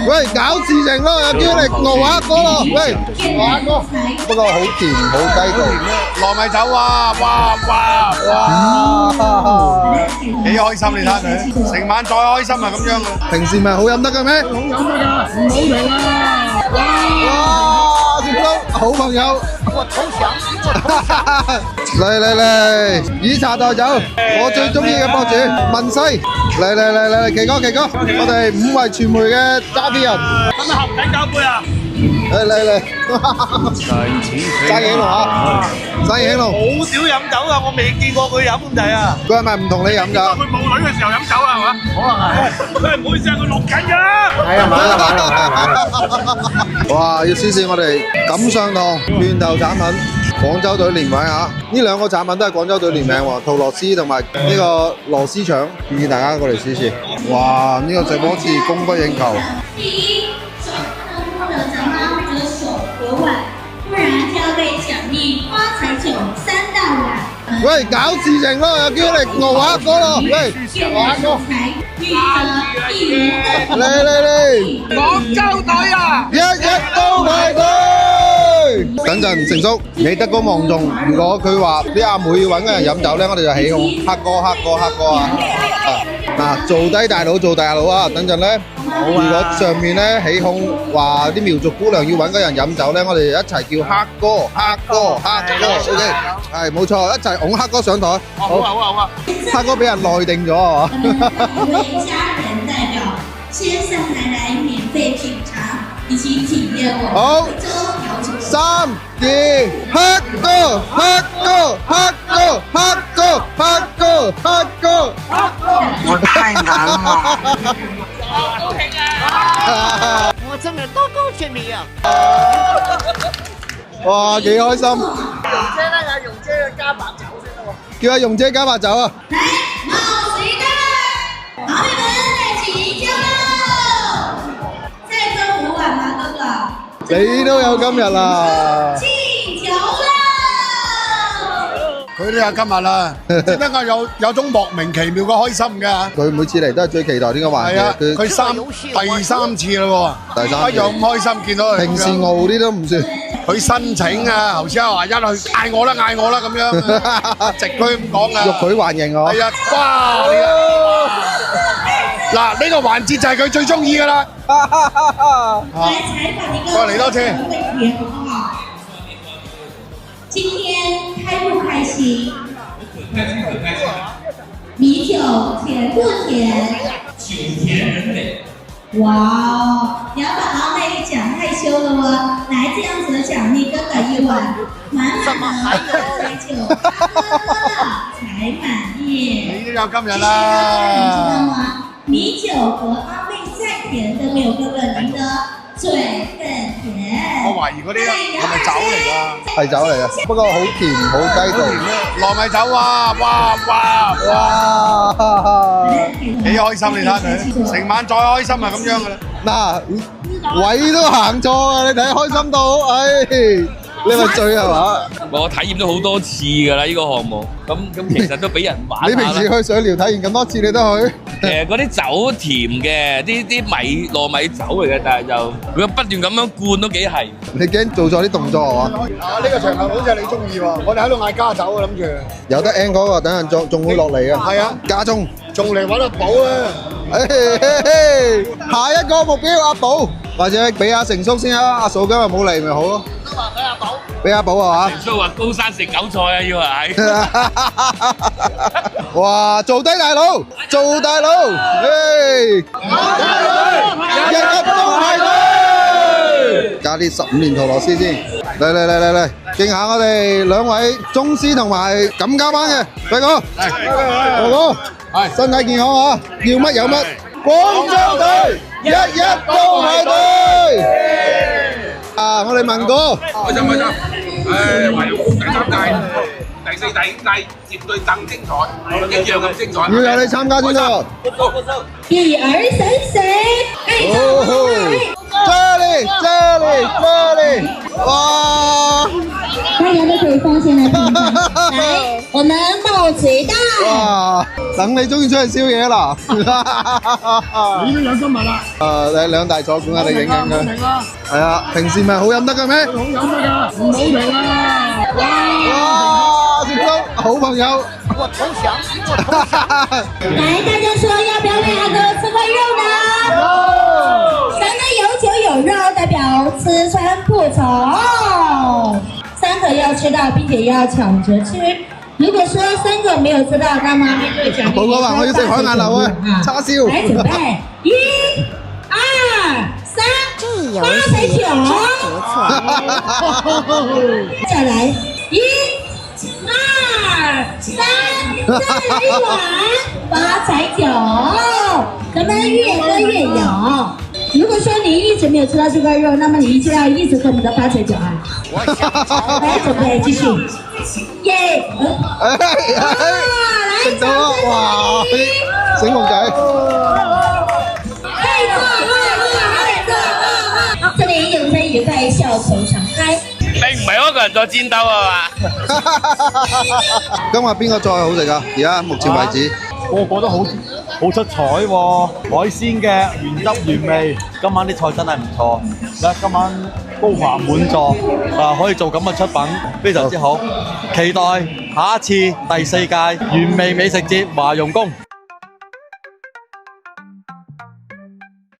喂，搞事情咯，又叫你敖黑哥咯，喂，敖黑哥，不過好甜，好雞道，糯米酒啊，哇哇哇，幾開心你睇下佢，成晚再開心啊咁樣啊！平時咪好飲得嘅咩？好飲㗎，唔好停啊！哇，接到好朋友，嚟，以茶代酒，我最中意嘅博主文西，嚟，奇哥，我哋5位傳媒嘅揸 B 人，咁咪合體交杯啊！嚟，生意興隆啊！生意興隆，好少飲酒啊，我未見過佢飲咁滯啊！佢係咪唔同你飲㗎？佢冇女嘅時候飲酒啊，係嘛？可能係。佢唔好意思啊，佢錄緊㗎。係啊，買。哇！要試試我哋錦上堂拳頭產品，廣州隊聯名啊！呢兩個產品都係廣州隊聯名喎，陶螺絲同埋呢個螺絲腸，建議大家過嚟試試。哇！呢個直播次供不應求。第一，手不能折猫折手和碗，不然就要被奖励花彩酒3道碗。喂，搞事情咯，又叫你敖黑哥咯，喂，敖黑哥，嚟，廣州隊啊！日都排隊。等陣成叔，你德高望重，如果佢話啲阿妹要揾個人飲酒咧，我哋就起哄，黑哥啊！嗱，做低大佬啊！等陣咧，如果上面咧起哄話啲苗族姑娘要揾個人飲酒咧，我哋一齊叫黑哥，OK，係冇錯，一齊拱黑哥上台。好啊！黑哥俾人內定咗啊！为家人代表先上台来免费品尝以及体验我好们州苗族3、2，黑哥，我太難了。我真係多高全面啊！哇，幾開心！容姐咧，有容姐嘅加白酒先得喎。叫阿容姐加白酒啊！来，冒水蛋，好友们来起酒喽！再分5碗吗，哥哥？你都有今日啦！敬酒啦！佢都有今日啦，只不過有種莫名其妙嘅開心嘅。佢每次嚟都係最期待呢個環係啊，節。佢第三次啦喎，第三次一樣咁開心見到佢。平時傲啲都唔算。佢申請啊，頭先話一去嗌我啦咁樣，直佢咁講啊，欲舉還迎我。係啊，哇！嗱，呢個環節就係佢最中意噶啦。来采访一个再嚟多次会员好不好？今天开不开心？米酒甜不甜？酒甜人美。哇哦！你要把阿妹讲害羞了哦。来，这样子的奖励，哥哥1碗，满满的白酒，才满意。你都有今日知道啦。吗？米酒和阿妹再甜都没有哥哥您的嘴更甜。我懷疑嗰啲係咪酒嚟㗎？係酒嚟嘅，不過好甜，好雞道。糯米酒啊，哇哇哇！幾開心你睇下佢，成晚再開心啊咁樣㗎啦。嗱，位都行錯啊！你睇開心到，你咪醉係嘛？我體驗咗好多次㗎啦，呢個項目。咁其實都俾人玩你平下啦。時去水療體驗咁多次，你都去？嗰啲酒甜嘅，啲糯米酒嚟嘅，但係就佢不斷咁樣灌都幾係。你驚做錯啲動作係嘛？啊，呢個場合好似係你中意喎，我哋喺度嗌加酒啊，諗住。有得 N 嗰個，等陣仲會落嚟嘅。係啊，加鐘。仲嚟揾阿寶啊！下一個目標阿寶，或者俾阿成叔先啊，阿嫂今日冇嚟咪好咯。都話俾阿寶。俾阿寶係嘛？都話高山食韭菜啊，要係。哇！做低大佬，日日都排隊。加啲15年陶螺絲先，嚟，敬下我哋2位宗師同埋錦交班嘅輝哥，哥哥，身體健康啊！要乜有乜，廣州隊日日都排隊。啊，我哋文哥，開心！華容第3屆、第4、第5屆絕對更精彩，一樣咁精彩。要有你參加先得。1、2、3、4，這裡，哇！大家都可以放心来品尝。来，我们冒水蛋。哇！啊，等你終於出去宵夜啦！你都有今日啦，你兩大坐館啊，你影影佢。明啦，係啊，平時咪好飲得嘅咩？好飲得㗎，唔好停啊！哇！成叔好朋友。来，大家说要不要2个吃块肉呢？3个有酒有肉，代表吃穿不愁。3个要吃到，并且要抢着吃。如果说3个没有吃到，那么面对奖励。寶哥話我要食海晏樓啊，叉燒。来準備，1、2、3，八彩酒。再來，1、2、3，再來一碗八彩酒，咱們越喝越有。如果說你一直沒有吃到這塊肉，那麼你就要一直喝你的八彩酒啊。來，準備繼續，耶！食到啦！哇，醒目仔。這裡有飛愉快，笑口常開。並唔係嗰個人在戰鬥啊嘛！今日邊個菜好食啊？而家目前為止，個個都好出彩喎，海鮮嘅原汁原味，今晚啲菜真係唔錯。今晚高華滿座，可以做咁嘅出品，非常之好。期待下一次第4屆原味美食節華容宮。